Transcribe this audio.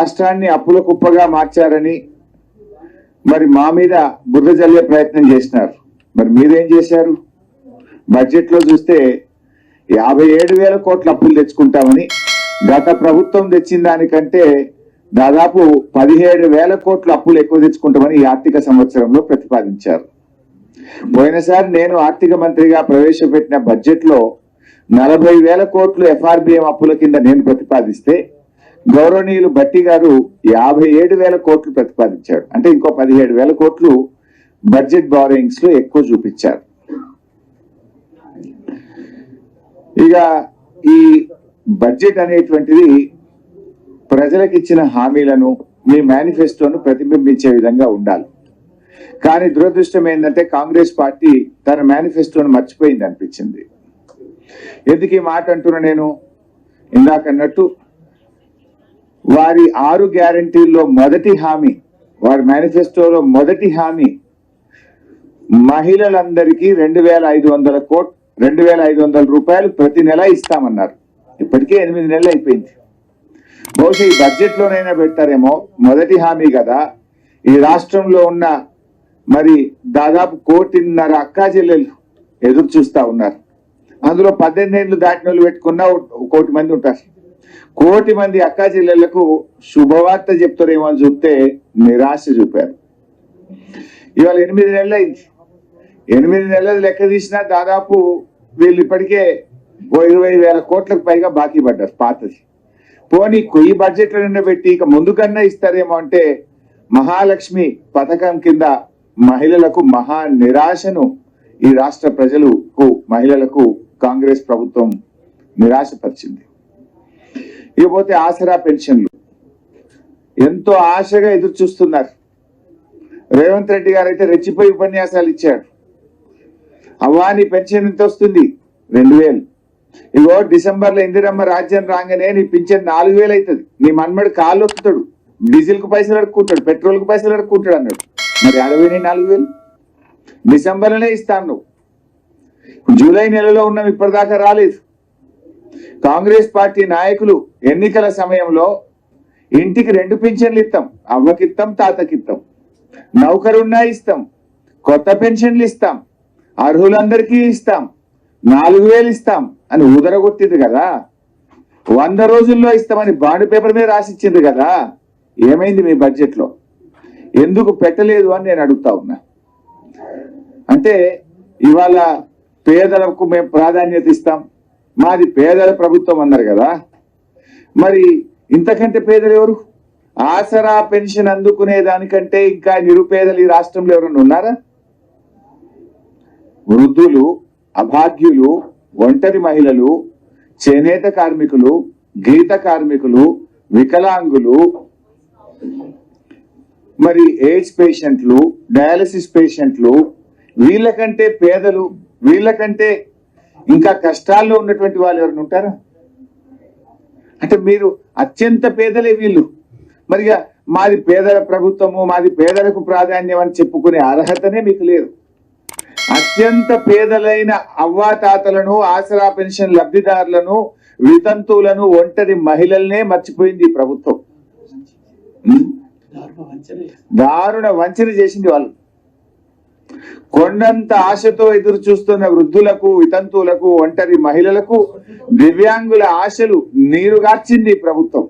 రాష్ట్రాన్ని అప్పుల కుప్పగా మార్చారని మరి మా మీద బురద జల్లే ప్రయత్నం చేసినారు. మరి మీరేం చేశారు? బడ్జెట్ లో చూస్తే 57,000 కోట్ల అప్పులు తెచ్చుకుంటామని, గత ప్రభుత్వం తెచ్చిన దానికంటే దాదాపు 17,000 కోట్ల అప్పులు ఎక్కువ తెచ్చుకుంటామని ఈ ఆర్థిక సంవత్సరంలో ప్రతిపాదించారు. పోయినసారి నేను ఆర్థిక మంత్రిగా ప్రవేశపెట్టిన బడ్జెట్ లో 40,000 కోట్లు FRBM అప్పుల కింద నేను ప్రతిపాదిస్తే గౌరవనీయులు భట్టి గారు 57,000 కోట్లు ప్రతిపాదించాడు. అంటే ఇంకో 17,000 కోట్లు బడ్జెట్ బారోయింగ్స్ లో ఎక్కువ చూపించారు. ఇక ఈ బడ్జెట్ అనేటువంటిది ప్రజలకు ఇచ్చిన హామీలను, మీ మేనిఫెస్టోను ప్రతిబింబించే విధంగా ఉండాలి. కానీ దురదృష్టం ఏంటంటే కాంగ్రెస్ పార్టీ తన మేనిఫెస్టోను మర్చిపోయింది అనిపించింది. ఎందుకు ఈ మాట అంటున్నా నేను? ఇందాకన్నట్టు వారి 6 గ్యారంటీల్లో మొదటి హామీ, వారి మేనిఫెస్టోలో మొదటి హామీ మహిళలందరికీ 2,500 రూపాయలు ప్రతి నెల ఇస్తామన్నారు. ఇప్పటికే 8 నెలలు అయిపోయింది. బహుశా ఈ బడ్జెట్ లోనైనా పెడతారేమో. మొదటి హామీ కదా. ఈ రాష్ట్రంలో ఉన్న మరి దాదాపు 1.5 అక్కా చెల్లెలు ఎదురు చూస్తా ఉన్నారు. అందులో 18 ఏళ్ళు దాటిన వాళ్ళు పెట్టుకున్న 1 కోటి మంది ఉంటారు. 1 కోటి మంది అక్కా చెల్లెళ్లకు శుభవార్త చెప్తారేమో అని చూస్తే నిరాశ చూపారు. ఇవాళ 8 నెలలు అయింది. 8 నెలలు లెక్క తీసినా దాదాపు వీళ్ళు ఇప్పటికే 20,000 కోట్లకు పైగా బాకీ పడ్డారు పాతది. పోనీ ఈ బడ్జెట్ లో పెట్టి ఇక ముందుకన్నా ఇస్తారేమో అంటే మహాలక్ష్మి పథకం కింద మహిళలకు మహా నిరాశను ఈ రాష్ట్ర ప్రజలకు, మహిళలకు కాంగ్రెస్ ప్రభుత్వం నిరాశపరిచింది. ఇకపోతే ఆసరా పెన్షన్లు ఎంతో ఆశగా ఎదురు చూస్తున్నారు. రేవంత్ రెడ్డి గారు అయితే రెచ్చిపోయి ఉపన్యాసాలు ఇచ్చాడు. అవ్వా నీ పెన్షన్ ఎంత వస్తుంది? 2,000. ఇగో డిసెంబర్ లో ఇందిరమ్మ రాజ్యం రాగానే నీ పింఛన్ 4,000 అవుతుంది. నీ మన్మడు కాళ్ళు వస్తుంటాడు, డీజిల్ కు పైసలు అడుక్కుంటాడు, పెట్రోల్ కు పైసలు అడుక్కుంటాడు అన్నాడు. మరి 4,000 డిసెంబర్ లోనే ఇస్తాను. నువ్వు జూలై నెలలో ఉన్నాం, ఇప్పటిదాకా రాలేదు. కాంగ్రెస్ పార్టీ నాయకులు ఎన్నికల సమయంలో ఇంటికి 2 పింఛన్లు ఇస్తాం, అవ్వకిస్తాం, తాతకిస్తాం, నౌకరున్నా ఇస్తాం, కొత్త పెన్షన్లు ఇస్తాం, అర్హులందరికీ ఇస్తాం, 4,000 ఇస్తాం అని ఊదరగొట్టింది కదా. 100 రోజుల్లో ఇస్తామని బాండ్ పేపర్ మీద రాసిచ్చింది కదా. ఏమైంది మీ బడ్జెట్ లో? ఎందుకు పెట్టలేదు అని నేను అడుగుతా ఉన్నా. అంటే ఇవాళ పేదలకు మేము ప్రాధాన్యత ఇస్తాం, మాది పేదల ప్రభుత్వం అన్నారు కదా. మరి ఇంతకంటే పేదలు ఎవరు? ఆసరా పెన్షన్ అందుకునే దానికంటే ఇంకా నిరుపేదలు ఈ రాష్ట్రంలో ఎవరైనా ఉన్నారా? వృద్ధులు, అభాగ్యులు, ఒంటరి మహిళలు, చేనేత కార్మికులు, గీత కార్మికులు, వికలాంగులు, మరి ఎయిడ్స్ పేషెంట్లు, డయాలసిస్ పేషెంట్లు, వీళ్ళకంటే పేదలు, వీళ్ళకంటే ఇంకా కష్టాల్లో ఉన్నటువంటి వాళ్ళు ఎవరైనా ఉంటారా? అంటే మీరు అత్యంత పేదలే వీళ్ళు. మరిగా మాది పేదల ప్రభుత్వము, మాది పేదలకు ప్రాధాన్యం అని చెప్పుకునే అర్హతనే మీకు లేదు. అత్యంత పేదలైన అవ్వాతాతలను, ఆసరా పెన్షన్ లబ్ధిదారులను, వితంతువులను, ఒంటరి మహిళలనే మర్చిపోయింది ఈ ప్రభుత్వం. దారుణ వంచన చేసింది వాళ్ళు. కొండంత ఆశతో ఎదురు చూస్తున్న వృద్ధులకు, వితంతువులకు, ఒంటరి మహిళలకు, దివ్యాంగుల ఆశలు నీరుగార్చింది ప్రభుత్వం.